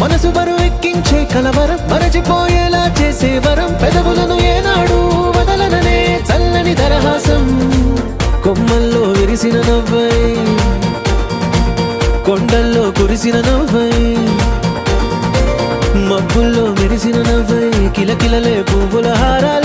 మనసు బరువెక్కించే కలవరం మరచిపోయేలా చేసే వరం పెదవులను ఏనాడు వదలననే చల్లని దరహాసం కొమ్మల్లో విరిసిన నవ్వై కొండల్లో కురిసిన నవ్వై మబ్బుల్లో మెరిసిన నవ్వై కిలకిలలే పువ్వుల హారాలు